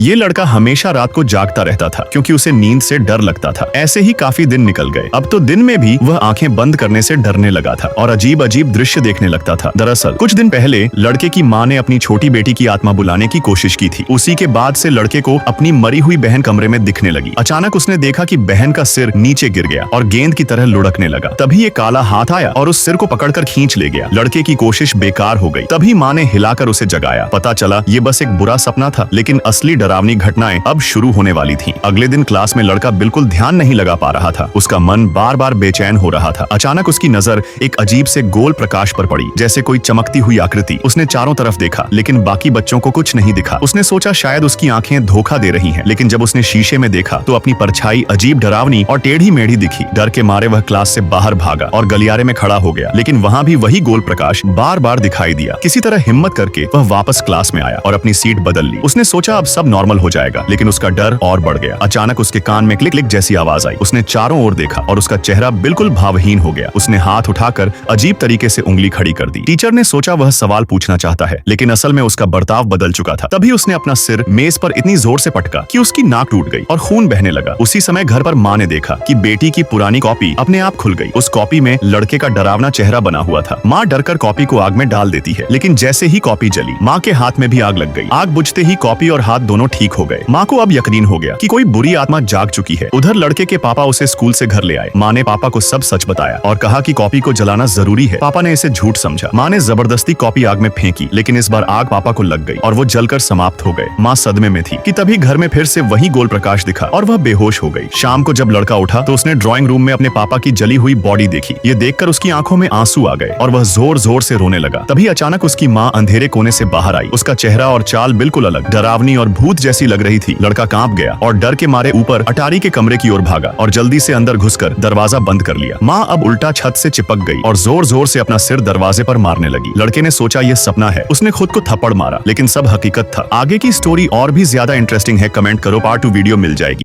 ये लड़का हमेशा रात को जागता रहता था क्योंकि उसे नींद से डर लगता था। ऐसे ही काफी दिन निकल गए। अब तो दिन में भी वह आंखें बंद करने से डरने लगा था और अजीब अजीब दृश्य देखने लगता था। दरअसल कुछ दिन पहले लड़के की माँ ने अपनी छोटी बेटी की आत्मा बुलाने की कोशिश की थी। उसी के बाद से लड़के को अपनी मरी हुई बहन कमरे में दिखने लगी। अचानक उसने देखा कि बहन का सिर नीचे गिर गया और गेंद की तरह लुढ़कने लगा। तभी एक काला हाथ आया और उस सिर को पकड़कर खींच ले गया। लड़के की कोशिश बेकार हो गई। तभी माँ ने हिलाकर उसे जगाया। पता चला ये बस एक बुरा सपना था, लेकिन असली डरावनी घटनाएं अब शुरू होने वाली थी। अगले दिन क्लास में लड़का बिल्कुल ध्यान नहीं लगा पा रहा था। उसका मन बार बार बेचैन हो रहा था। अचानक उसकी नजर एक अजीब से गोल प्रकाश पर पड़ी, जैसे कोई चमकती हुई आकृति। उसने चारों तरफ देखा, लेकिन बाकी बच्चों को कुछ नहीं दिखा। उसने सोचा शायद उसकी आंखें धोखा दे रही हैं, लेकिन जब उसने शीशे में देखा तो अपनी परछाई अजीब डरावनी और टेढ़ी मेढ़ी दिखी। डर के मारे वह क्लास से बाहर भागा और गलियारे में खड़ा हो गया, लेकिन वहाँ भी वही गोल प्रकाश बार बार दिखाई दिया। किसी तरह हिम्मत करके वह वापस क्लास में आया और अपनी सीट बदल ली। उसने सोचा अब सब नॉर्मल हो जाएगा, लेकिन उसका डर और बढ़ गया। अचानक उसके कान में क्लिक क्लिक जैसी आवाज आई। उसने चारों ओर देखा और उसका चेहरा बिल्कुल भावहीन हो गया। उसने हाथ उठाकर अजीब तरीके से उंगली खड़ी कर दी। टीचर ने सोचा वह सवाल पूछना चाहता है, लेकिन असल में उसका बर्ताव बदल चुका था। तभी उसने अपना सिर मेज पर इतनी जोर से पटका कि उसकी नाक टूट गई और खून बहने लगा। उसी समय घर पर माँ ने देखा कि बेटी की पुरानी कॉपी अपने आप खुल गई। उस कॉपी में लड़के का डरावना चेहरा बना हुआ था। माँ डरकर कॉपी को आग में डाल देती है, लेकिन जैसे ही कॉपी जली, माँ के हाथ में भी आग लग गई। आग बुझते ही कॉपी और हाथ दोनों ठीक हो गए। माँ को अब यकीन हो गया कि कोई बुरी आत्मा जाग चुकी है। उधर लड़के के पापा उसे स्कूल से घर ले आए। माँ ने पापा को सब सच बताया और कहा कि कॉपी को जलाना जरूरी है। पापा ने इसे झूठ समझा। माँ ने जबरदस्ती कॉपी आग में फेंकी, लेकिन इस बार आग पापा को लग गई और वो जलकर समाप्त हो गए। माँ सदमे में थी कि तभी घर में फिर से वही गोल प्रकाश दिखा और वह बेहोश हो गई। शाम को जब लड़का उठा तो उसने ड्राइंग रूम में अपने पापा की जली हुई बॉडी देखी। ये देखकर उसकी आंखों में आंसू आ गए और वह जोर जोर से रोने लगा। तभी अचानक उसकी माँ अंधेरे कोने से बाहर आई। उसका चेहरा और चाल बिल्कुल अलग, डरावनी और भूत जैसी लग रही थी। लड़का कांप गया और डर के मारे ऊपर अटारी के कमरे की ओर भागा और जल्दी से अंदर घुसकर दरवाजा बंद कर लिया। माँ अब उल्टा छत से चिपक गई और जोर जोर से अपना सिर दरवाजे पर मारने लगी। लड़के ने सोचा यह सपना है। उसने खुद को थप्पड़ मारा, लेकिन सब हकीकत था। आगे की स्टोरी और भी ज्यादा इंटरेस्टिंग है। कमेंट करो, पार्ट 2 वीडियो मिल जाएगी।